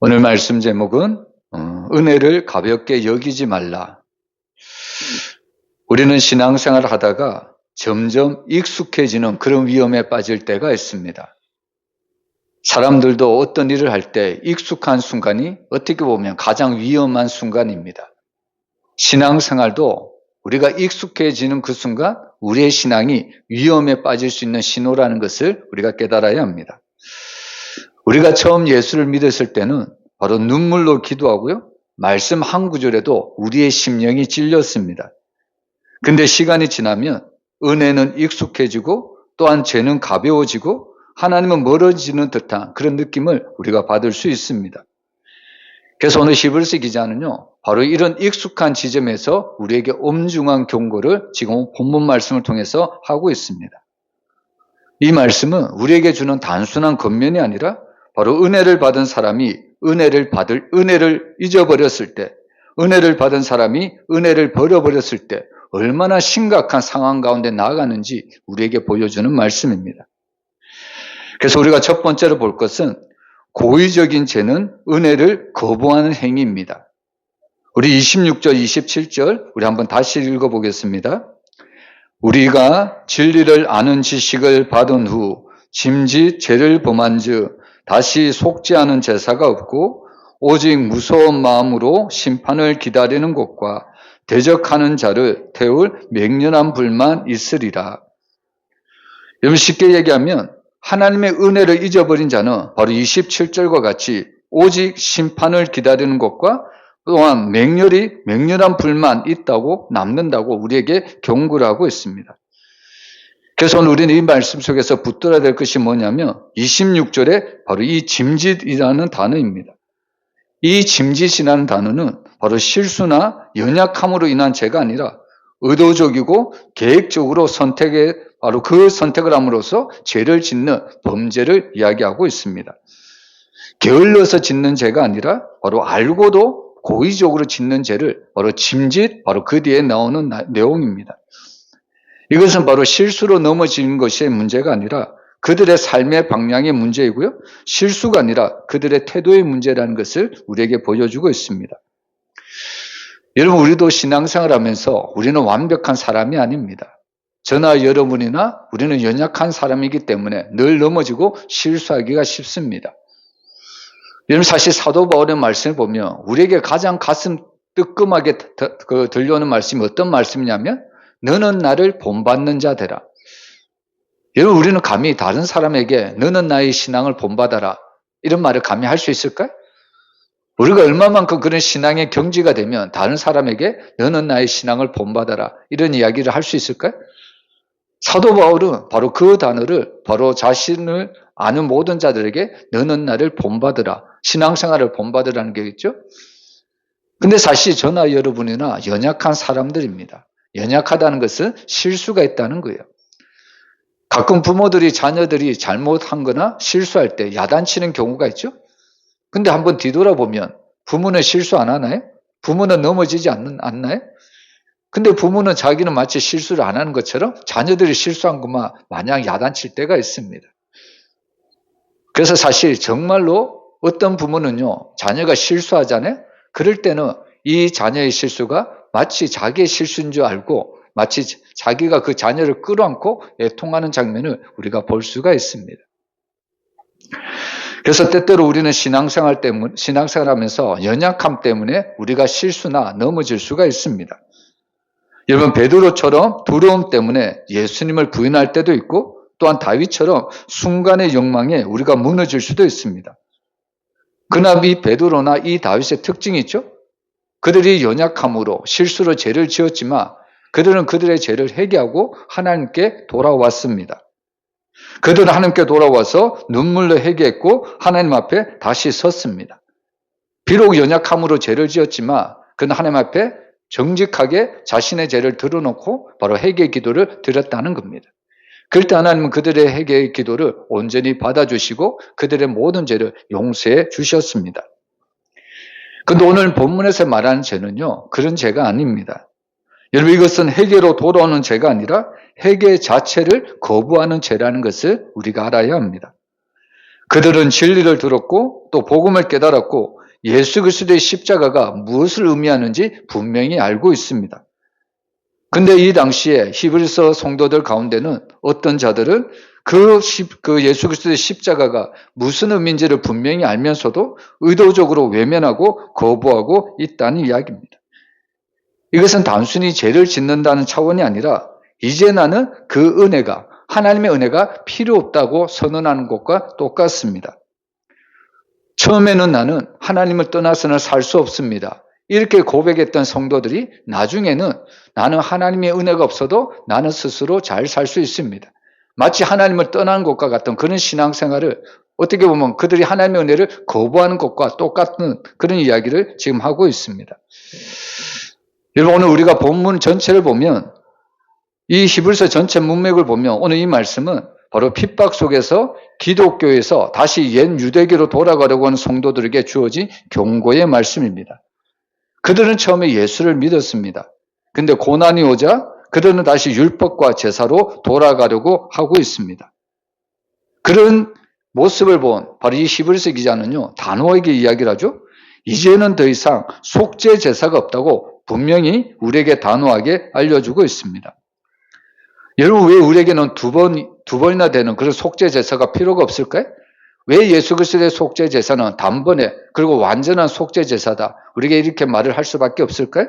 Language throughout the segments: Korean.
오늘 말씀 제목은 은혜를 가볍게 여기지 말라. 우리는 신앙생활을 하다가 점점 익숙해지는 그런 위험에 빠질 때가 있습니다. 사람들도 어떤 일을 할 때 익숙한 순간이 어떻게 보면 가장 위험한 순간입니다. 신앙생활도 우리가 익숙해지는 그 순간 우리의 신앙이 위험에 빠질 수 있는 신호라는 것을 우리가 깨달아야 합니다. 우리가 처음 예수를 믿었을 때는 바로 눈물로 기도하고요. 말씀 한 구절에도 우리의 심령이 찔렸습니다. 근데 시간이 지나면 은혜는 익숙해지고 또한 죄는 가벼워지고 하나님은 멀어지는 듯한 그런 느낌을 우리가 받을 수 있습니다. 그래서 오늘 히브리서 기자는요. 바로 이런 익숙한 지점에서 우리에게 엄중한 경고를 지금 본문 말씀을 통해서 하고 있습니다. 이 말씀은 우리에게 주는 단순한 겉면이 아니라 바로 은혜를 받은 사람이 은혜를 잊어버렸을 때, 은혜를 받은 사람이 은혜를 버려버렸을 때 얼마나 심각한 상황 가운데 나아가는지 우리에게 보여주는 말씀입니다. 그래서 우리가 첫 번째로 볼 것은 고의적인 죄는 은혜를 거부하는 행위입니다. 우리 26절, 27절 우리 한번 다시 읽어보겠습니다. 우리가 진리를 아는 지식을 받은 후 짐짓 죄를 범한즉 다시 속지 않은 제사가 없고 오직 무서운 마음으로 심판을 기다리는 것과 대적하는 자를 태울 맹렬한 불만 있으리라. 여러분 쉽게 얘기하면 하나님의 은혜를 잊어버린 자는 바로 27절과 같이 오직 심판을 기다리는 것과 또한 맹렬한 불만 있다고 남는다고 우리에게 경고를 하고 있습니다. 그래서 오늘 우리는 이 말씀 속에서 붙들어야 될 것이 뭐냐면 26절에 바로 이 짐짓이라는 단어입니다. 이 짐짓이라는 단어는 바로 실수나 연약함으로 인한 죄가 아니라 의도적이고 계획적으로 바로 그 선택을 함으로써 죄를 짓는 범죄를 이야기하고 있습니다. 게을러서 짓는 죄가 아니라 바로 알고도 고의적으로 짓는 죄를 바로 짐짓, 바로 그 뒤에 나오는 내용입니다. 이것은 바로 실수로 넘어지는 것이 문제가 아니라 그들의 삶의 방향의 문제이고요. 실수가 아니라 그들의 태도의 문제라는 것을 우리에게 보여주고 있습니다. 여러분, 우리도 신앙생활 하면서 우리는 완벽한 사람이 아닙니다. 저나 여러분이나 우리는 연약한 사람이기 때문에 늘 넘어지고 실수하기가 쉽습니다. 여러분, 사실 사도 바울의 말씀을 보면 우리에게 가장 가슴 뜨끔하게 들려오는 말씀이 어떤 말씀이냐면 너는 나를 본받는 자 되라. 여러분, 우리는 감히 다른 사람에게 너는 나의 신앙을 본받아라 이런 말을 감히 할 수 있을까요? 우리가 얼마만큼 그런 신앙의 경지가 되면 다른 사람에게 너는 나의 신앙을 본받아라 이런 이야기를 할 수 있을까요? 사도 바울은 바로 그 단어를 바로 자신을 아는 모든 자들에게 너는 나를 본받으라, 신앙생활을 본받으라는 게겠죠? 근데 사실 저나 여러분이나 연약한 사람들입니다. 연약하다는 것은 실수가 있다는 거예요. 가끔 부모들이 자녀들이 잘못한 거나 실수할 때 야단치는 경우가 있죠? 근데 한번 뒤돌아보면 부모는 실수 안 하나요? 부모는 넘어지지 않나요? 근데 부모는 자기는 마치 실수를 안 하는 것처럼 자녀들이 실수한 것만 마냥 야단칠 때가 있습니다. 그래서 사실 정말로 어떤 부모는요, 자녀가 실수하잖아요? 그럴 때는 이 자녀의 실수가 마치 자기의 실수인 줄 알고 마치 자기가 그 자녀를 끌어안고 애통하는 장면을 우리가 볼 수가 있습니다. 그래서 때때로 우리는 신앙생활하면서 연약함 때문에 우리가 실수나 넘어질 수가 있습니다. 여러분, 베드로처럼 두려움 때문에 예수님을 부인할 때도 있고 또한 다윗처럼 순간의 욕망에 우리가 무너질 수도 있습니다. 그러나 이 베드로나 이 다윗의 특징이 있죠? 그들이 연약함으로 실수로 죄를 지었지만 그들은 그들의 죄를 회개하고 하나님께 돌아왔습니다. 그들은 하나님께 돌아와서 눈물로 회개했고 하나님 앞에 다시 섰습니다. 비록 연약함으로 죄를 지었지만 그는 하나님 앞에 정직하게 자신의 죄를 드러놓고 바로 회개의 기도를 드렸다는 겁니다. 그럴 때 하나님은 그들의 회개의 기도를 온전히 받아주시고 그들의 모든 죄를 용서해 주셨습니다. 그런데 오늘 본문에서 말하는 죄는요, 그런 죄가 아닙니다. 여러분, 이것은 회개로 돌아오는 죄가 아니라 회개 자체를 거부하는 죄라는 것을 우리가 알아야 합니다. 그들은 진리를 들었고 또 복음을 깨달았고 예수 그리스도의 십자가가 무엇을 의미하는지 분명히 알고 있습니다. 근데 이 당시에 히브리서 성도들 가운데는 어떤 자들은 그 예수 그리스도의 십자가가 무슨 의미인지를 분명히 알면서도 의도적으로 외면하고 거부하고 있다는 이야기입니다. 이것은 단순히 죄를 짓는다는 차원이 아니라 이제 나는 그 은혜가, 하나님의 은혜가 필요 없다고 선언하는 것과 똑같습니다. 처음에는 나는 하나님을 떠나서는 살 수 없습니다. 이렇게 고백했던 성도들이 나중에는 나는 하나님의 은혜가 없어도 나는 스스로 잘 살 수 있습니다. 마치 하나님을 떠나는 것과 같은 그런 신앙생활을 어떻게 보면 그들이 하나님의 은혜를 거부하는 것과 똑같은 그런 이야기를 지금 하고 있습니다. 여러분, 오늘 우리가 본문 전체를 보면 이 히브리서 전체 문맥을 보면 오늘 이 말씀은 바로 핍박 속에서 기독교에서 다시 옛 유대교로 돌아가려고 하는 성도들에게 주어진 경고의 말씀입니다. 그들은 처음에 예수를 믿었습니다. 근데 고난이 오자 그들은 다시 율법과 제사로 돌아가려고 하고 있습니다. 그런 모습을 본 바로 이 히브리서 기자는요, 단호하게 이야기를 하죠. 이제는 더 이상 속죄 제사가 없다고 분명히 우리에게 단호하게 알려주고 있습니다. 여러분, 왜 우리에게는 두 번이나 되는 그런 속죄 제사가 필요가 없을까요? 왜 예수 그리스도의 속죄 제사는 단번에 그리고 완전한 속죄 제사다, 우리에게 이렇게 말을 할 수밖에 없을까요?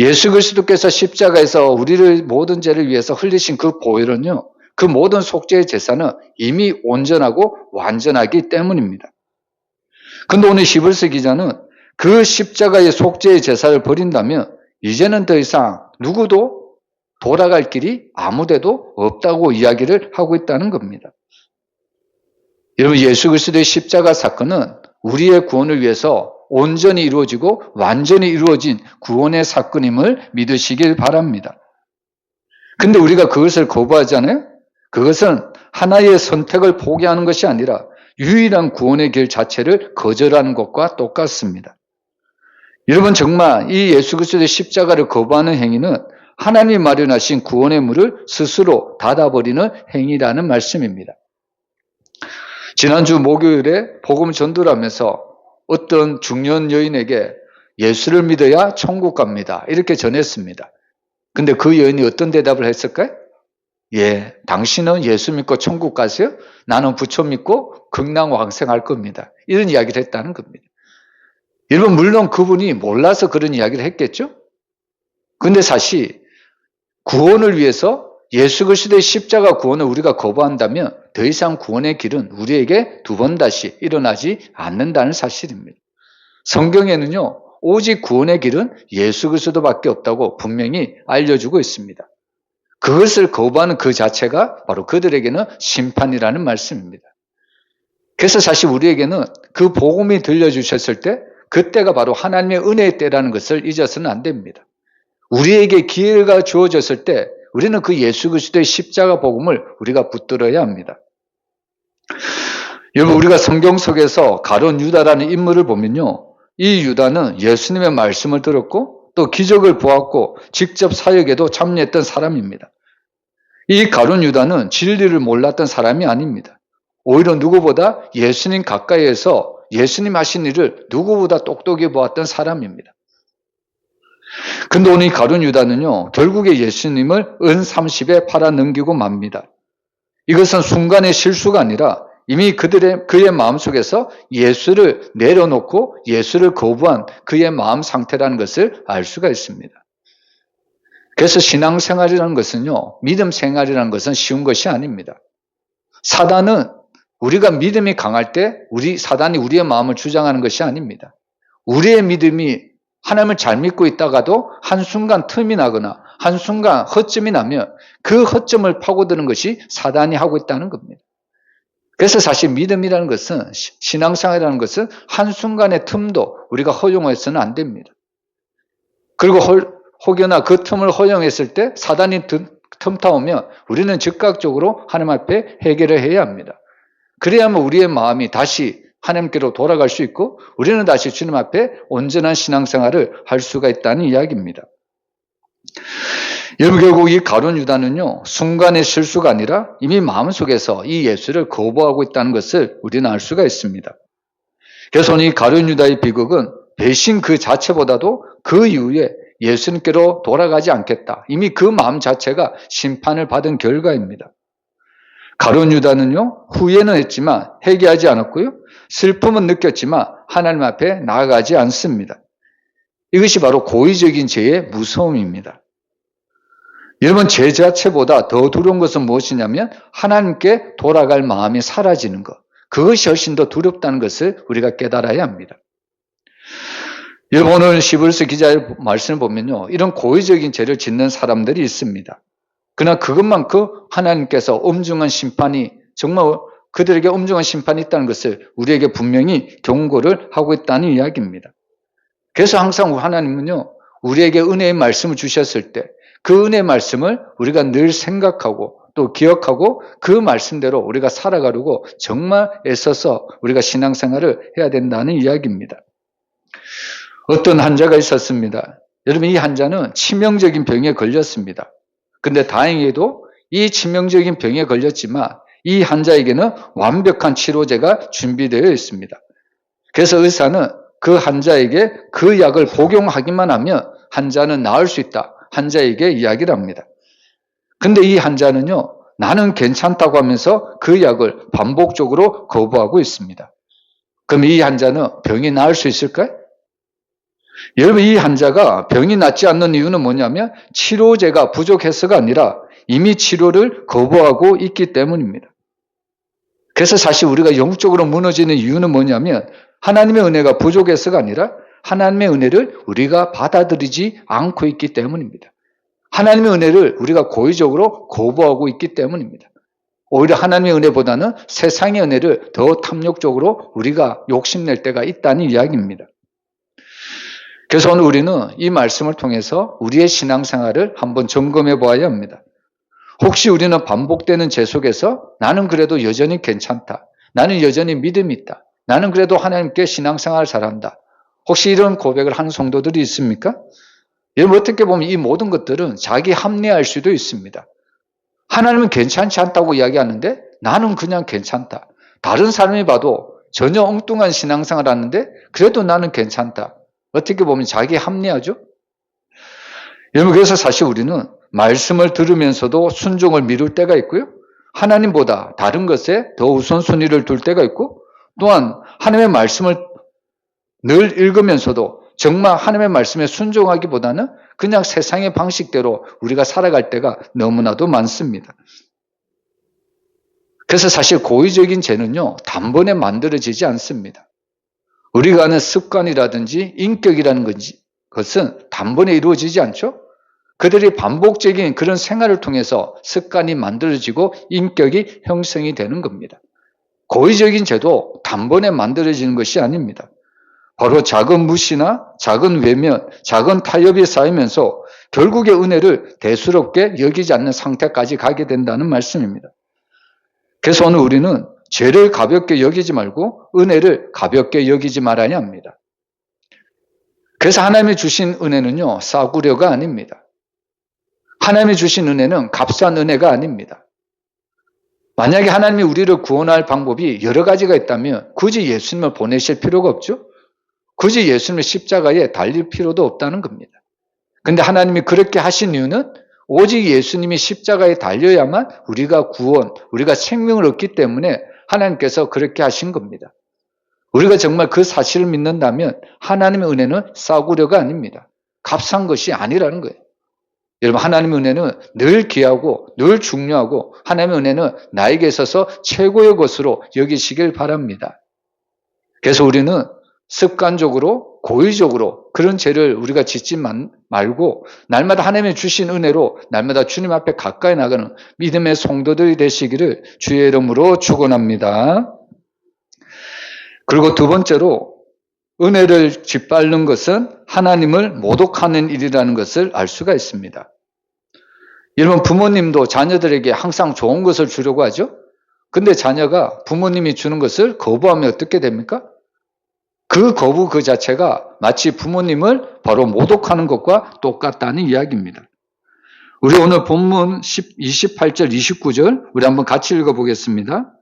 예수 그리스도께서 십자가에서 우리를 모든 죄를 위해서 흘리신 그 보혈은요, 그 모든 속죄 제사는 이미 온전하고 완전하기 때문입니다. 근데 오늘 히브리서 기자는 그 십자가의 속죄의 제사를 버린다면 이제는 더 이상 누구도 돌아갈 길이 아무데도 없다고 이야기를 하고 있다는 겁니다. 여러분, 예수 그리스도의 십자가 사건은 우리의 구원을 위해서 온전히 이루어지고 완전히 이루어진 구원의 사건임을 믿으시길 바랍니다. 근데 우리가 그것을 거부하잖아요? 그것은 하나의 선택을 포기하는 것이 아니라 유일한 구원의 길 자체를 거절하는 것과 똑같습니다. 여러분, 정말 이 예수 그리스도의 십자가를 거부하는 행위는 하나님이 마련하신 구원의 문을 스스로 닫아버리는 행위라는 말씀입니다. 지난주 목요일에 복음 전도를 하면서 어떤 중년 여인에게 예수를 믿어야 천국 갑니다, 이렇게 전했습니다. 근데 그 여인이 어떤 대답을 했을까요? 예, 당신은 예수 믿고 천국 가세요? 나는 부처 믿고 극락왕생할 겁니다. 이런 이야기를 했다는 겁니다. 여러분, 물론 그분이 몰라서 그런 이야기를 했겠죠? 근데 사실 구원을 위해서 예수 그리스도의 십자가 구원을 우리가 거부한다면 더 이상 구원의 길은 우리에게 두 번 다시 일어나지 않는다는 사실입니다. 성경에는요, 오직 구원의 길은 예수 그리스도밖에 없다고 분명히 알려주고 있습니다. 그것을 거부하는 그 자체가 바로 그들에게는 심판이라는 말씀입니다. 그래서 사실 우리에게는 그 복음이 들려주셨을 때 그때가 바로 하나님의 은혜의 때라는 것을 잊어서는 안 됩니다. 우리에게 기회가 주어졌을 때 우리는 그 예수 그리스도의 십자가 복음을 우리가 붙들어야 합니다. 여러분, 우리가 성경 속에서 가룟 유다라는 인물을 보면요, 이 유다는 예수님의 말씀을 들었고 또 기적을 보았고 직접 사역에도 참여했던 사람입니다. 이 가룟 유다는 진리를 몰랐던 사람이 아닙니다. 오히려 누구보다 예수님 가까이에서 예수님 하신 일을 누구보다 똑똑히 보았던 사람입니다. 근데 오늘 이 가룟 유다는요, 결국에 예수님을 은 30에 팔아 넘기고 맙니다. 이것은 순간의 실수가 아니라 이미 그의 마음속에서 예수를 내려놓고 예수를 거부한 그의 마음 상태라는 것을 알 수가 있습니다. 그래서 신앙생활이라는 것은요, 믿음 생활이라는 것은 쉬운 것이 아닙니다. 사단은 우리가 믿음이 강할 때 사단이 우리의 마음을 주장하는 것이 아닙니다. 우리의 믿음이 하나님을 잘 믿고 있다가도 한순간 틈이 나거나 한순간 허점이 나면 그 허점을 파고드는 것이 사단이 하고 있다는 겁니다. 그래서 사실 믿음이라는 것은, 신앙생활이라는 것은 한순간의 틈도 우리가 허용해서는 안 됩니다. 그리고 혹여나 그 틈을 허용했을 때 사단이 틈타오면 우리는 즉각적으로 하나님 앞에 해결을 해야 합니다. 그래야만 우리의 마음이 다시 하나님께로 돌아갈 수 있고 우리는 다시 주님 앞에 온전한 신앙생활을 할 수가 있다는 이야기입니다. 여러분, 결국 이 가룟 유다는요, 순간의 실수가 아니라 이미 마음속에서 이 예수를 거부하고 있다는 것을 우리는 알 수가 있습니다. 그래서 오늘 이 가룟 유다의 비극은 배신 그 자체보다도 그 이후에 예수님께로 돌아가지 않겠다. 이미 그 마음 자체가 심판을 받은 결과입니다. 가룟 유다는요, 후회는 했지만 회개하지 않았고요, 슬픔은 느꼈지만 하나님 앞에 나아가지 않습니다. 이것이 바로 고의적인 죄의 무서움입니다. 여러분, 죄 자체보다 더 두려운 것은 무엇이냐면 하나님께 돌아갈 마음이 사라지는 것. 그것이 훨씬 더 두렵다는 것을 우리가 깨달아야 합니다. 여러분, 오늘 시브루스 기자의 말씀을 보면요, 이런 고의적인 죄를 짓는 사람들이 있습니다. 그러나 그것만큼 하나님께서 엄중한 심판이, 정말 그들에게 엄중한 심판이 있다는 것을 우리에게 분명히 경고를 하고 있다는 이야기입니다. 그래서 항상 하나님은요, 우리에게 은혜의 말씀을 주셨을 때 그 은혜의 말씀을 우리가 늘 생각하고 또 기억하고 그 말씀대로 우리가 살아가려고 정말 애써서 우리가 신앙생활을 해야 된다는 이야기입니다. 어떤 환자가 있었습니다. 여러분, 이 환자는 치명적인 병에 걸렸습니다. 근데 다행히도 이 치명적인 병에 걸렸지만 이 환자에게는 완벽한 치료제가 준비되어 있습니다. 그래서 의사는 그 환자에게 그 약을 복용하기만 하면 환자는 나을 수 있다. 환자에게 이야기를 합니다. 근데 이 환자는요, 나는 괜찮다고 하면서 그 약을 반복적으로 거부하고 있습니다. 그럼 이 환자는 병이 나을 수 있을까요? 여러분, 이 환자가 병이 낫지 않는 이유는 뭐냐면 치료제가 부족해서가 아니라 이미 치료를 거부하고 있기 때문입니다. 그래서 사실 우리가 영적으로 무너지는 이유는 뭐냐면 하나님의 은혜가 부족해서가 아니라 하나님의 은혜를 우리가 받아들이지 않고 있기 때문입니다. 하나님의 은혜를 우리가 고의적으로 거부하고 있기 때문입니다. 오히려 하나님의 은혜보다는 세상의 은혜를 더 탐욕적으로 우리가 욕심낼 때가 있다는 이야기입니다. 그래서 오늘 우리는 이 말씀을 통해서 우리의 신앙생활을 한번 점검해 보아야 합니다. 혹시 우리는 반복되는 죄 속에서 나는 그래도 여전히 괜찮다. 나는 여전히 믿음이 있다. 나는 그래도 하나님께 신앙생활을 잘한다. 혹시 이런 고백을 하는 성도들이 있습니까? 여러분, 어떻게 보면 이 모든 것들은 자기 합리화할 수도 있습니다. 하나님은 괜찮지 않다고 이야기하는데 나는 그냥 괜찮다. 다른 사람이 봐도 전혀 엉뚱한 신앙생활을 하는데 그래도 나는 괜찮다. 어떻게 보면 자기 합리화죠? 여러분, 그래서 사실 우리는 말씀을 들으면서도 순종을 미룰 때가 있고요, 하나님보다 다른 것에 더 우선순위를 둘 때가 있고, 또한 하나님의 말씀을 늘 읽으면서도 정말 하나님의 말씀에 순종하기보다는 그냥 세상의 방식대로 우리가 살아갈 때가 너무나도 많습니다. 그래서 사실 고의적인 죄는요, 단번에 만들어지지 않습니다. 우리가 아는 습관이라든지 인격이라는 것은 단번에 이루어지지 않죠? 그들이 반복적인 그런 생활을 통해서 습관이 만들어지고 인격이 형성이 되는 겁니다. 고의적인 죄도 단번에 만들어지는 것이 아닙니다. 바로 작은 무시나 작은 외면, 작은 타협이 쌓이면서 결국에 은혜를 대수롭게 여기지 않는 상태까지 가게 된다는 말씀입니다. 그래서 오늘 우리는 죄를 가볍게 여기지 말고 은혜를 가볍게 여기지 말아야 합니다. 그래서 하나님이 주신 은혜는요, 싸구려가 아닙니다. 하나님이 주신 은혜는 값싼 은혜가 아닙니다. 만약에 하나님이 우리를 구원할 방법이 여러 가지가 있다면 굳이 예수님을 보내실 필요가 없죠? 굳이 예수님의 십자가에 달릴 필요도 없다는 겁니다. 근데 하나님이 그렇게 하신 이유는 오직 예수님이 십자가에 달려야만 우리가 구원, 우리가 생명을 얻기 때문에 하나님께서 그렇게 하신 겁니다. 우리가 정말 그 사실을 믿는다면 하나님의 은혜는 싸구려가 아닙니다. 값싼 것이 아니라는 거예요. 여러분, 하나님의 은혜는 늘 귀하고 늘 중요하고 하나님의 은혜는 나에게 있어서 최고의 것으로 여기시길 바랍니다. 그래서 우리는 습관적으로 고의적으로 그런 죄를 우리가 짓지 말고 날마다 하나님의 주신 은혜로 날마다 주님 앞에 가까이 나가는 믿음의 성도들이 되시기를 주의 이름으로 축원합니다. 그리고 두 번째로 은혜를 짓밟는 것은 하나님을 모독하는 일이라는 것을 알 수가 있습니다. 여러분, 부모님도 자녀들에게 항상 좋은 것을 주려고 하죠. 근데 자녀가 부모님이 주는 것을 거부하면 어떻게 됩니까? 그 거부 그 자체가 마치 부모님을 바로 모독하는 것과 똑같다는 이야기입니다. 우리 오늘 본문 28절, 29절 우리 한번 같이 읽어보겠습니다.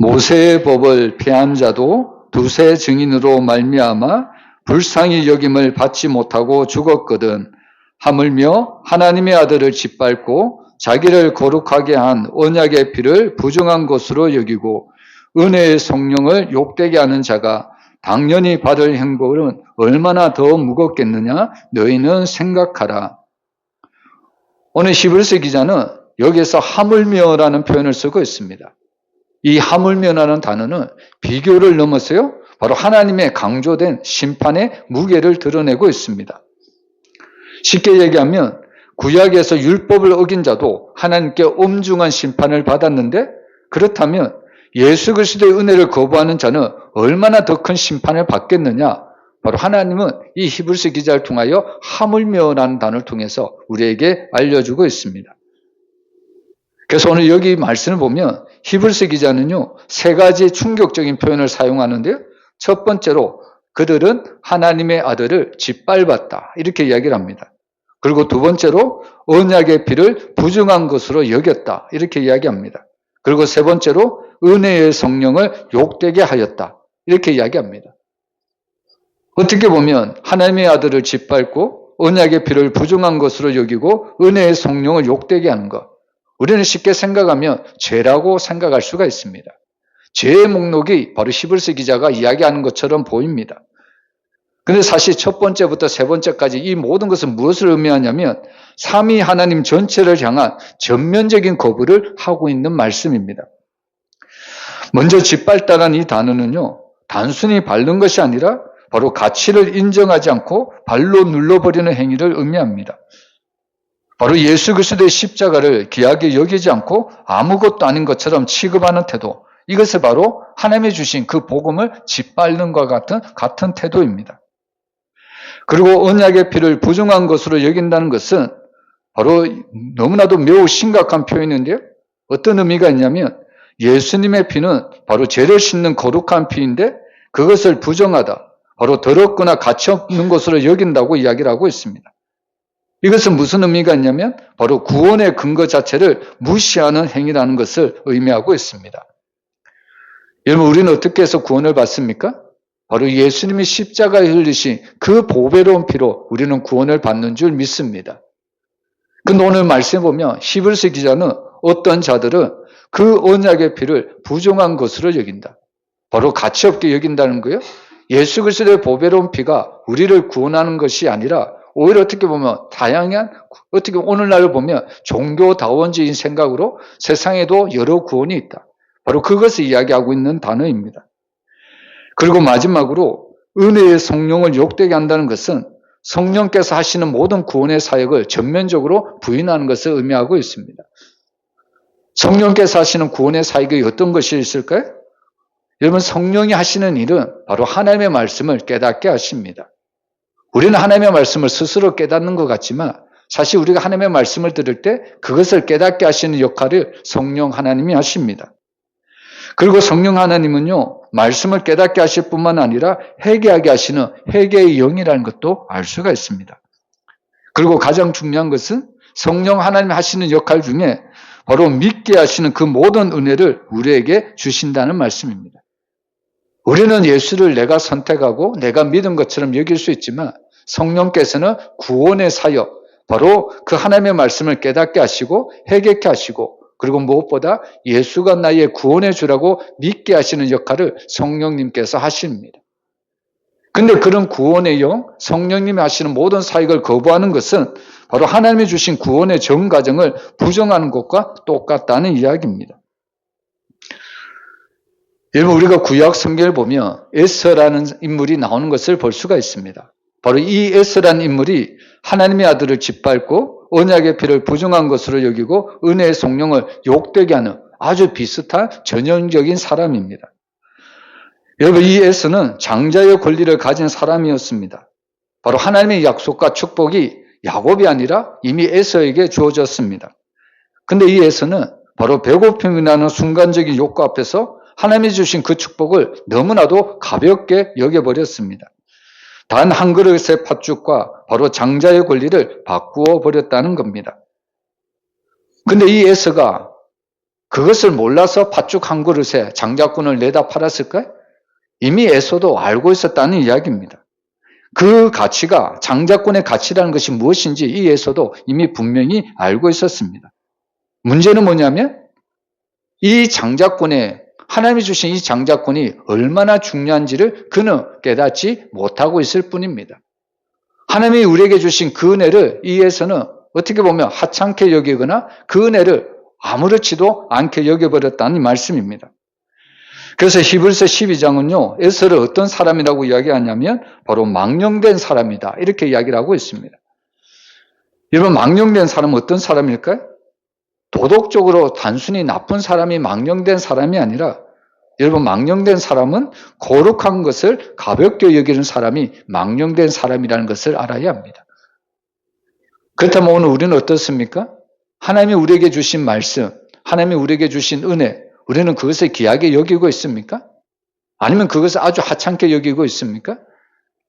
모세의 법을 폐한 자도 두세 증인으로 말미암아 불쌍히 여김을 받지 못하고 죽었거든 하물며 하나님의 아들을 짓밟고 자기를 거룩하게 한 언약의 피를 부정한 것으로 여기고 은혜의 성령을 욕되게 하는 자가 당연히 받을 형벌은 얼마나 더 무겁겠느냐 너희는 생각하라. 오늘 히브리서 기자는 여기에서 하물며라는 표현을 쓰고 있습니다. 이 하물며라는 단어는 비교를 넘어서요 바로 하나님의 강조된 심판의 무게를 드러내고 있습니다. 쉽게 얘기하면 구약에서 율법을 어긴 자도 하나님께 엄중한 심판을 받았는데 그렇다면 예수 그리스도의 은혜를 거부하는 자는 얼마나 더 큰 심판을 받겠느냐. 바로 하나님은 이 히브리서 기자를 통하여 하물며라는 단어를 통해서 우리에게 알려주고 있습니다. 그래서 오늘 여기 말씀을 보면 히브리서 기자는요 3가지 충격적인 표현을 사용하는데요. 첫 번째로 그들은 하나님의 아들을 짓밟았다 이렇게 이야기를 합니다. 그리고 두 번째로 언약의 피를 부정한 것으로 여겼다 이렇게 이야기합니다. 그리고 세 번째로 은혜의 성령을 욕되게 하였다 이렇게 이야기합니다. 어떻게 보면 하나님의 아들을 짓밟고 언약의 피를 부정한 것으로 여기고 은혜의 성령을 욕되게 하는 것, 우리는 쉽게 생각하면 죄라고 생각할 수가 있습니다. 죄의 목록이 바로 히브리서 기자가 이야기하는 것처럼 보입니다. 그런데 사실 첫 번째부터 세 번째까지 이 모든 것은 무엇을 의미하냐면 삼위 하나님 전체를 향한 전면적인 거부를 하고 있는 말씀입니다. 먼저 짓밟다라는 이 단어는요 단순히 밟는 것이 아니라 바로 가치를 인정하지 않고 발로 눌러버리는 행위를 의미합니다. 바로 예수 그리스도의 십자가를 귀하게 여기지 않고 아무것도 아닌 것처럼 취급하는 태도, 이것을 바로 하나님이 주신 그 복음을 짓밟는 것과 같은 태도입니다. 그리고 언약의 피를 부정한 것으로 여긴다는 것은 바로 너무나도 매우 심각한 표현인데요. 어떤 의미가 있냐면 예수님의 피는 바로 죄를 씻는 거룩한 피인데 그것을 부정하다, 바로 더럽거나 가치 없는 것으로 여긴다고 이야기를 하고 있습니다. 이것은 무슨 의미가 있냐면 바로 구원의 근거 자체를 무시하는 행위라는 것을 의미하고 있습니다. 여러분, 우리는 어떻게 해서 구원을 받습니까? 바로 예수님이 십자가에 흘리신 그 보배로운 피로 우리는 구원을 받는 줄 믿습니다. 근데 오늘 말씀해 보면 히브리서 기자는 어떤 자들은 그 언약의 피를 부정한 것으로 여긴다. 바로 가치 없게 여긴다는 거예요. 예수 그리스도의 보배로운 피가 우리를 구원하는 것이 아니라 오히려 어떻게 보면 다양한, 어떻게 오늘날을 보면 종교다원주의인 생각으로 세상에도 여러 구원이 있다. 바로 그것을 이야기하고 있는 단어입니다. 그리고 마지막으로 은혜의 성령을 욕되게 한다는 것은 성령께서 하시는 모든 구원의 사역을 전면적으로 부인하는 것을 의미하고 있습니다. 성령께서 하시는 구원의 사역이 어떤 것이 있을까요? 여러분, 성령이 하시는 일은 바로 하나님의 말씀을 깨닫게 하십니다. 우리는 하나님의 말씀을 스스로 깨닫는 것 같지만 사실 우리가 하나님의 말씀을 들을 때 그것을 깨닫게 하시는 역할을 성령 하나님이 하십니다. 그리고 성령 하나님은요, 말씀을 깨닫게 하실 뿐만 아니라 회개하게 하시는 회개의 영이라는 것도 알 수가 있습니다. 그리고 가장 중요한 것은 성령 하나님이 하시는 역할 중에 바로 믿게 하시는 그 모든 은혜를 우리에게 주신다는 말씀입니다. 우리는 예수를 내가 선택하고 내가 믿은 것처럼 여길 수 있지만 성령께서는 구원의 사역, 바로 그 하나님의 말씀을 깨닫게 하시고 회개케 하시고 그리고 무엇보다 예수가 나의 구원의 주라고 믿게 하시는 역할을 성령님께서 하십니다. 근데 그런 구원의 영, 성령님이 하시는 모든 사역을 거부하는 것은 바로 하나님이 주신 구원의 전 과정을 부정하는 것과 똑같다는 이야기입니다. 여러분, 우리가 구약 성경을 보면 에서라는 인물이 나오는 것을 볼 수가 있습니다. 바로 이 에서라는 인물이 하나님의 아들을 짓밟고 언약의 피를 부정한 것으로 여기고 은혜의 성령을 욕되게 하는 아주 비슷한 전형적인 사람입니다. 여러분, 이 에서는 장자의 권리를 가진 사람이었습니다. 바로 하나님의 약속과 축복이 야곱이 아니라 이미 에서에게 주어졌습니다. 근데 이 에서는 바로 배고픔이라는 순간적인 욕구 앞에서 하나님이 주신 그 축복을 너무나도 가볍게 여겨버렸습니다. 단 한 그릇의 팥죽과 바로 장자의 권리를 바꾸어 버렸다는 겁니다. 근데 이 에서가 그것을 몰라서 팥죽 한 그릇에 장자권을 내다 팔았을까요? 이미 에서도 알고 있었다는 이야기입니다. 그 가치가, 장자권의 가치라는 것이 무엇인지 이 에서도 이미 분명히 알고 있었습니다. 문제는 뭐냐면 이 장자권에, 하나님이 주신 이 장자권이 얼마나 중요한지를 그는 깨닫지 못하고 있을 뿐입니다. 하나님이 우리에게 주신 그 은혜를 이 에서는 어떻게 보면 하찮게 여기거나 그 은혜를 아무렇지도 않게 여겨버렸다는 말씀입니다. 그래서 히브리서 12장은요, 에서를 어떤 사람이라고 이야기하냐면 바로 망령된 사람이다, 이렇게 이야기를 하고 있습니다. 여러분, 망령된 사람은 어떤 사람일까요? 도덕적으로 단순히 나쁜 사람이 망령된 사람이 아니라, 여러분, 망령된 사람은 거룩한 것을 가볍게 여기는 사람이 망령된 사람이라는 것을 알아야 합니다. 그렇다면 오늘 우리는 어떻습니까? 하나님이 우리에게 주신 말씀, 하나님이 우리에게 주신 은혜, 우리는 그것을 귀하게 여기고 있습니까? 아니면 그것을 아주 하찮게 여기고 있습니까?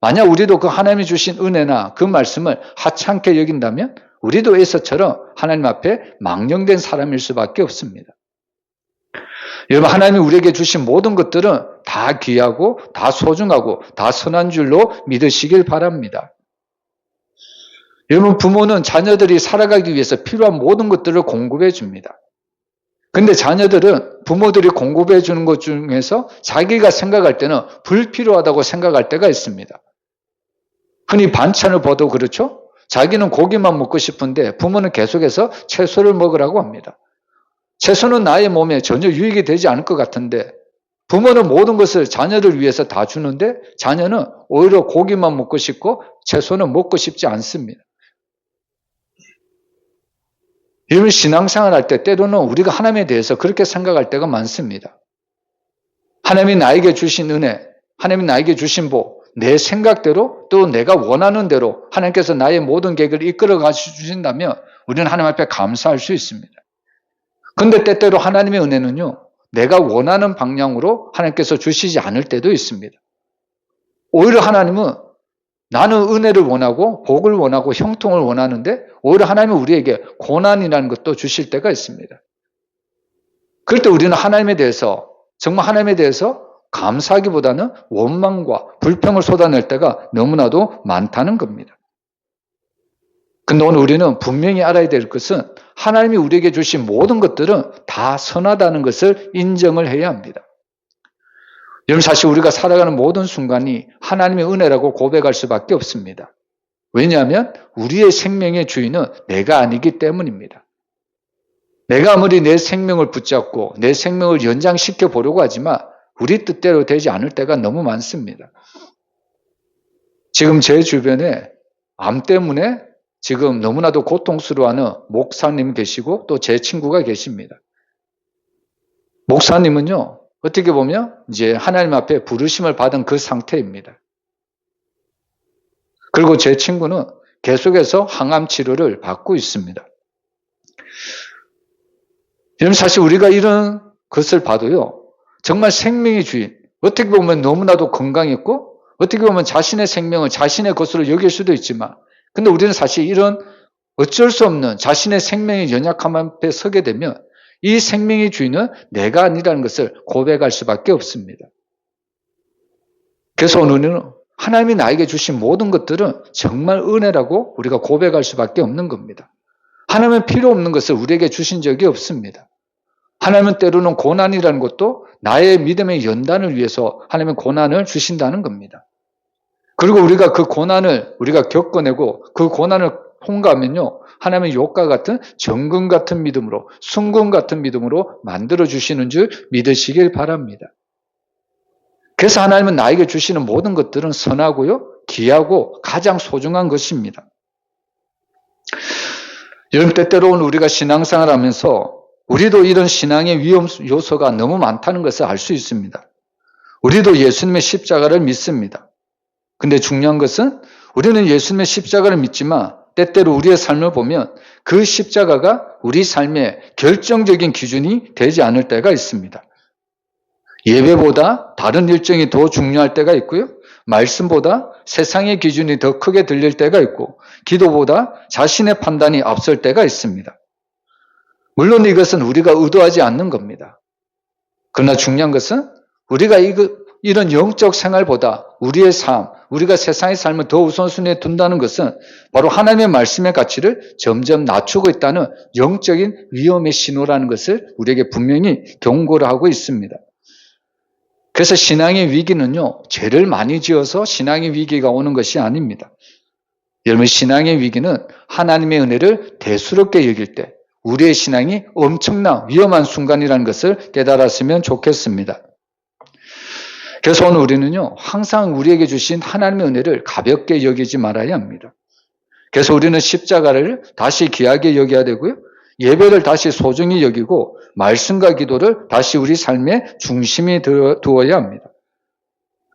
만약 우리도 그 하나님이 주신 은혜나 그 말씀을 하찮게 여긴다면 우리도 에서처럼 하나님 앞에 망령된 사람일 수밖에 없습니다. 여러분, 하나님이 우리에게 주신 모든 것들은 다 귀하고 다 소중하고 다 선한 줄로 믿으시길 바랍니다. 여러분, 부모는 자녀들이 살아가기 위해서 필요한 모든 것들을 공급해 줍니다. 근데 자녀들은 부모들이 공급해 주는 것 중에서 자기가 생각할 때는 불필요하다고 생각할 때가 있습니다. 흔히 반찬을 봐도 그렇죠? 자기는 고기만 먹고 싶은데 부모는 계속해서 채소를 먹으라고 합니다. 채소는 나의 몸에 전혀 유익이 되지 않을 것 같은데 부모는 모든 것을 자녀를 위해서 다 주는데 자녀는 오히려 고기만 먹고 싶고 채소는 먹고 싶지 않습니다. 이런 신앙생활 할 때 때로는 우리가 하나님에 대해서 그렇게 생각할 때가 많습니다. 하나님이 나에게 주신 은혜, 하나님이 나에게 주신 복, 내 생각대로 또 내가 원하는 대로 하나님께서 나의 모든 계획을 이끌어 가주신다면 우리는 하나님 앞에 감사할 수 있습니다. 그런데 때때로 하나님의 은혜는요, 내가 원하는 방향으로 하나님께서 주시지 않을 때도 있습니다. 오히려 하나님은 나는 은혜를 원하고 복을 원하고 형통을 원하는데 오히려 하나님은 우리에게 고난이라는 것도 주실 때가 있습니다. 그럴 때 우리는 하나님에 대해서, 정말 하나님에 대해서 감사하기보다는 원망과 불평을 쏟아낼 때가 너무나도 많다는 겁니다. 근데 오늘 우리는 분명히 알아야 될 것은 하나님이 우리에게 주신 모든 것들은 다 선하다는 것을 인정을 해야 합니다. 여러분, 사실 우리가 살아가는 모든 순간이 하나님의 은혜라고 고백할 수밖에 없습니다. 왜냐하면 우리의 생명의 주인은 내가 아니기 때문입니다. 내가 아무리 내 생명을 붙잡고 내 생명을 연장시켜 보려고 하지만 우리 뜻대로 되지 않을 때가 너무 많습니다. 지금 제 주변에 암 때문에 지금 너무나도 고통스러워하는 목사님 계시고 또 제 친구가 계십니다. 목사님은요, 어떻게 보면 이제 하나님 앞에 부르심을 받은 그 상태입니다. 그리고 제 친구는 계속해서 항암 치료를 받고 있습니다. 여러분, 사실 우리가 이런 것을 봐도요, 정말 생명의 주인, 어떻게 보면 너무나도 건강했고 어떻게 보면 자신의 생명을 자신의 것으로 여길 수도 있지만, 근데 우리는 사실 이런 어쩔 수 없는 자신의 생명의 연약함 앞에 서게 되면 이 생명의 주인은 내가 아니라는 것을 고백할 수밖에 없습니다. 그래서 오늘은 하나님이 나에게 주신 모든 것들은 정말 은혜라고 우리가 고백할 수밖에 없는 겁니다. 하나님은 필요 없는 것을 우리에게 주신 적이 없습니다. 하나님은 때로는 고난이라는 것도 나의 믿음의 연단을 위해서 하나님은 고난을 주신다는 겁니다. 그리고 우리가 그 고난을 우리가 겪어내고 그 고난을 통과하면요, 하나님의 욕과 같은 정금 같은 믿음으로, 순금 같은 믿음으로 만들어주시는 줄 믿으시길 바랍니다. 그래서 하나님은 나에게 주시는 모든 것들은 선하고요, 귀하고 가장 소중한 것입니다. 여러분, 때때로 우리가 신앙생활 하면서 우리도 이런 신앙의 위험 요소가 너무 많다는 것을 알 수 있습니다. 우리도 예수님의 십자가를 믿습니다. 근데 중요한 것은 우리는 예수님의 십자가를 믿지만 때때로 우리의 삶을 보면 그 십자가가 우리 삶의 결정적인 기준이 되지 않을 때가 있습니다. 예배보다 다른 일정이 더 중요할 때가 있고요. 말씀보다 세상의 기준이 더 크게 들릴 때가 있고 기도보다 자신의 판단이 앞설 때가 있습니다. 물론 이것은 우리가 의도하지 않는 겁니다. 그러나 중요한 것은 우리가 이런 영적 생활보다 우리의 삶, 우리가 세상의 삶을 더 우선순위에 둔다는 것은 바로 하나님의 말씀의 가치를 점점 낮추고 있다는 영적인 위험의 신호라는 것을 우리에게 분명히 경고를 하고 있습니다. 그래서 신앙의 위기는요, 죄를 많이 지어서 신앙의 위기가 오는 것이 아닙니다. 여러분, 신앙의 위기는 하나님의 은혜를 대수롭게 여길 때 우리의 신앙이 엄청난 위험한 순간이라는 것을 깨달았으면 좋겠습니다. 그래서 오늘 우리는요, 항상 우리에게 주신 하나님의 은혜를 가볍게 여기지 말아야 합니다. 그래서 우리는 십자가를 다시 귀하게 여겨야 되고요, 예배를 다시 소중히 여기고 말씀과 기도를 다시 우리 삶의 중심에 두어야 합니다.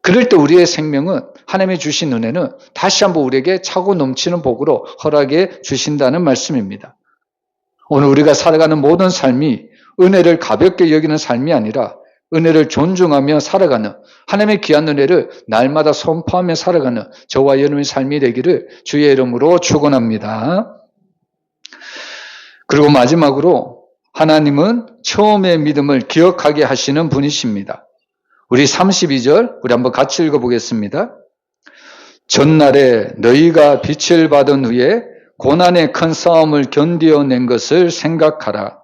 그럴 때 우리의 생명은 하나님이 주신 은혜는 다시 한번 우리에게 차고 넘치는 복으로 허락해 주신다는 말씀입니다. 오늘 우리가 살아가는 모든 삶이 은혜를 가볍게 여기는 삶이 아니라 은혜를 존중하며 살아가는, 하나님의 귀한 은혜를 날마다 선포하며 살아가는 저와 여러분의 삶이 되기를 주의 이름으로 축원합니다. 그리고 마지막으로 하나님은 처음의 믿음을 기억하게 하시는 분이십니다. 우리 32절 우리 한번 같이 읽어보겠습니다. 전날에 너희가 빛을 받은 후에 고난의 큰 싸움을 견디어낸 것을 생각하라.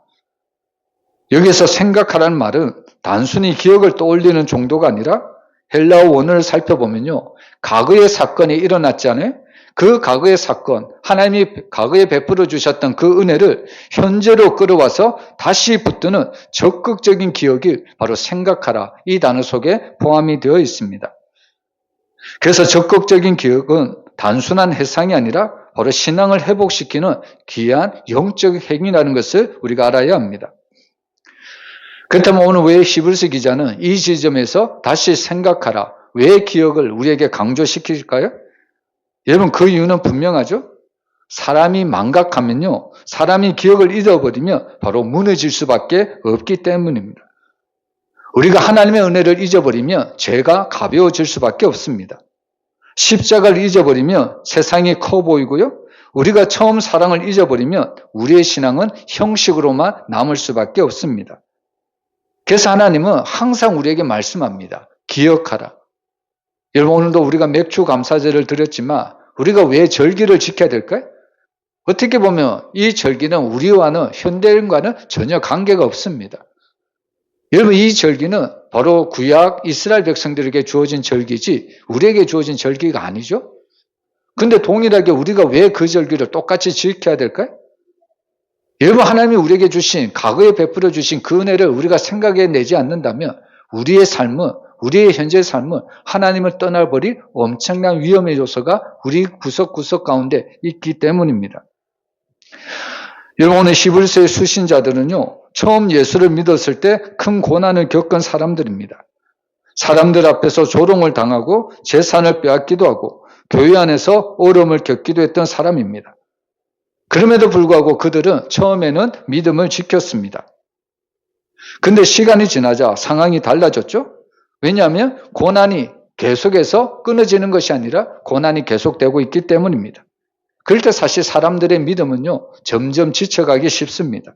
여기서 생각하라는 말은 단순히 기억을 떠올리는 정도가 아니라 헬라어 원어를 살펴보면요, 과거의 사건이 일어났잖아요. 그 과거의 사건, 하나님이 과거에 베풀어 주셨던 그 은혜를 현재로 끌어와서 다시 붙드는 적극적인 기억이 바로 생각하라, 이 단어 속에 포함이 되어 있습니다. 그래서 적극적인 기억은 단순한 해상이 아니라 바로 신앙을 회복시키는 귀한 영적 행위라는 것을 우리가 알아야 합니다. 그렇다면 오늘 왜 히브리서 기자는 이 지점에서 다시 생각하라, 왜 기억을 우리에게 강조시킬까요? 여러분, 그 이유는 분명하죠? 사람이 망각하면요, 사람이 기억을 잊어버리면 바로 무너질 수밖에 없기 때문입니다. 우리가 하나님의 은혜를 잊어버리면 죄가 가벼워질 수밖에 없습니다. 십자가를 잊어버리면 세상이 커 보이고요, 우리가 처음 사랑을 잊어버리면 우리의 신앙은 형식으로만 남을 수밖에 없습니다. 그래서 하나님은 항상 우리에게 말씀합니다. 기억하라. 여러분, 오늘도 우리가 맥주 감사제를 드렸지만 우리가 왜 절기를 지켜야 될까요? 어떻게 보면 이 절기는 우리와는, 현대인과는 전혀 관계가 없습니다. 여러분, 이 절기는 바로 구약 이스라엘 백성들에게 주어진 절기지 우리에게 주어진 절기가 아니죠. 그런데 동일하게 우리가 왜 그 절기를 똑같이 지켜야 될까요? 여러분, 하나님이 우리에게 주신, 과거에 베풀어 주신 그 은혜를 우리가 생각해내지 않는다면 우리의 삶은, 우리의 현재 삶은 하나님을 떠나버릴 엄청난 위험의 요소가 우리 구석구석 가운데 있기 때문입니다. 여러분, 오늘 히브리서의 수신자들은요, 처음 예수를 믿었을 때 큰 고난을 겪은 사람들입니다. 사람들 앞에서 조롱을 당하고 재산을 빼앗기도 하고 교회 안에서 어려움을 겪기도 했던 사람입니다. 그럼에도 불구하고 그들은 처음에는 믿음을 지켰습니다. 근데 시간이 지나자 상황이 달라졌죠? 왜냐하면 고난이 계속해서 끊어지는 것이 아니라 고난이 계속되고 있기 때문입니다. 그럴 때 사실 사람들의 믿음은요, 점점 지쳐가기 쉽습니다.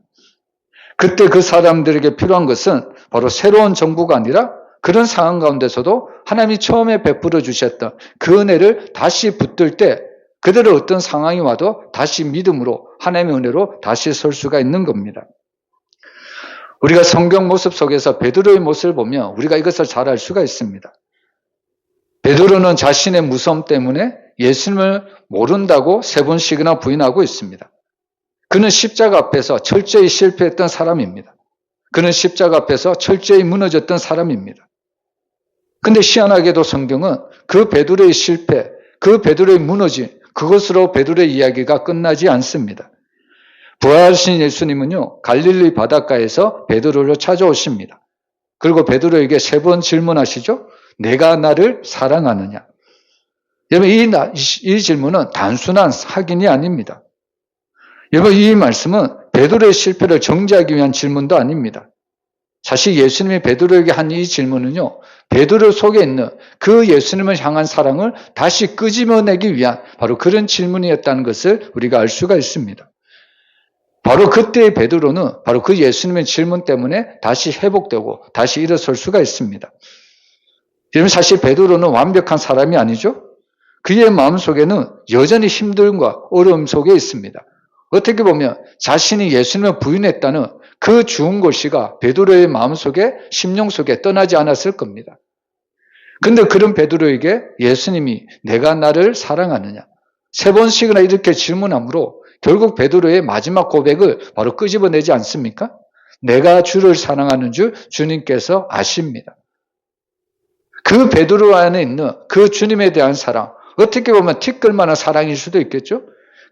그때 그 사람들에게 필요한 것은 바로 새로운 정부가 아니라 그런 상황 가운데서도 하나님이 처음에 베풀어 주셨던 그 은혜를 다시 붙들 때 그들은 어떤 상황이 와도 다시 믿음으로, 하나님의 은혜로 다시 설 수가 있는 겁니다. 우리가 성경 모습 속에서 베드로의 모습을 보면 우리가 이것을 잘 알 수가 있습니다. 베드로는 자신의 무서움 때문에 예수님을 모른다고 3번씩이나 부인하고 있습니다. 그는 십자가 앞에서 철저히 실패했던 사람입니다. 그는 십자가 앞에서 철저히 무너졌던 사람입니다. 근데 희한하게도 성경은 그 베드로의 실패, 그 베드로의 무너짐, 그것으로 베드로의 이야기가 끝나지 않습니다. 부활하신 예수님은요, 갈릴리 바닷가에서 베드로를 찾아오십니다. 그리고 베드로에게 3번 질문하시죠? 내가 나를 사랑하느냐? 여러분, 이 질문은 단순한 확인이 아닙니다. 여러분, 이 말씀은 베드로의 실패를 정지하기 위한 질문도 아닙니다. 사실 예수님이 베드로에게 한 이 질문은요, 베드로 속에 있는 그 예수님을 향한 사랑을 다시 끄집어내기 위한 바로 그런 질문이었다는 것을 우리가 알 수가 있습니다. 바로 그때의 베드로는 바로 그 예수님의 질문 때문에 다시 회복되고 다시 일어설 수가 있습니다. 여러분, 사실 베드로는 완벽한 사람이 아니죠? 그의 마음속에는 여전히 힘듦과 어려움 속에 있습니다. 어떻게 보면 자신이 예수님을 부인했다는 그 중고시가 베드로의 마음속에, 심령 속에 떠나지 않았을 겁니다. 근데 그런 베드로에게 예수님이 내가 나를 사랑하느냐? 3번씩이나 이렇게 질문함으로 결국 베드로의 마지막 고백을 바로 끄집어내지 않습니까? 내가 주를 사랑하는 줄 주님께서 아십니다. 그 베드로 안에 있는 그 주님에 대한 사랑, 어떻게 보면 티끌만한 사랑일 수도 있겠죠?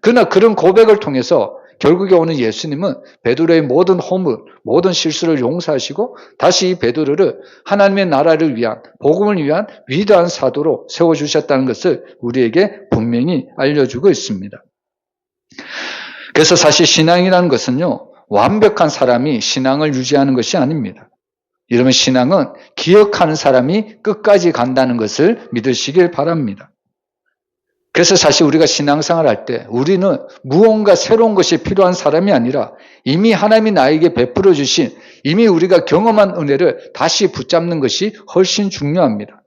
그러나 그런 고백을 통해서 결국에 오는 예수님은 베드로의 모든 허물, 모든 실수를 용서하시고 다시 이 베드로를 하나님의 나라를 위한, 복음을 위한 위대한 사도로 세워주셨다는 것을 우리에게 분명히 알려주고 있습니다. 그래서 사실 신앙이라는 것은요, 완벽한 사람이 신앙을 유지하는 것이 아닙니다. 여러분, 신앙은 기억하는 사람이 끝까지 간다는 것을 믿으시길 바랍니다. 그래서 사실 우리가 신앙생활 할 때 우리는 무언가 새로운 것이 필요한 사람이 아니라 이미 하나님이 나에게 베풀어 주신, 이미 우리가 경험한 은혜를 다시 붙잡는 것이 훨씬 중요합니다.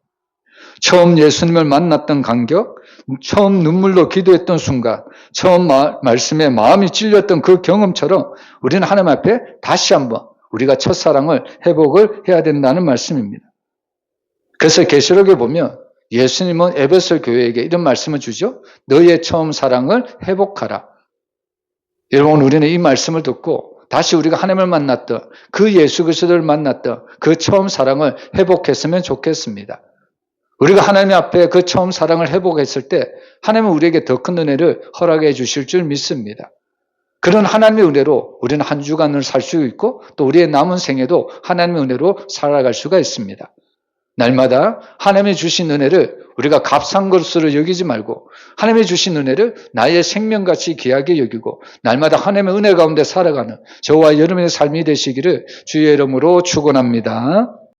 처음 예수님을 만났던 간격, 처음 눈물로 기도했던 순간, 처음 말씀에 마음이 찔렸던 그 경험처럼 우리는 하나님 앞에 다시 한번 우리가 첫사랑을 회복을 해야 된다는 말씀입니다. 그래서 계시록에 보면 예수님은 에베소 교회에게 이런 말씀을 주죠. 너의 처음 사랑을 회복하라. 여러분, 우리는 이 말씀을 듣고 다시 우리가 하나님을 만났던 그 예수 그리스도를 만났던 그 처음 사랑을 회복했으면 좋겠습니다. 우리가 하나님 앞에 그 처음 사랑을 회복했을 때 하나님은 우리에게 더 큰 은혜를 허락해 주실 줄 믿습니다. 그런 하나님의 은혜로 우리는 한 주간을 살 수 있고 또 우리의 남은 생에도 하나님의 은혜로 살아갈 수가 있습니다. 날마다 하나님이 주신 은혜를 우리가 값싼 것으로 여기지 말고 하나님이 주신 은혜를 나의 생명같이 귀하게 여기고 날마다 하나님의 은혜 가운데 살아가는 저와 여러분의 삶이 되시기를 주의 이름으로 축원합니다.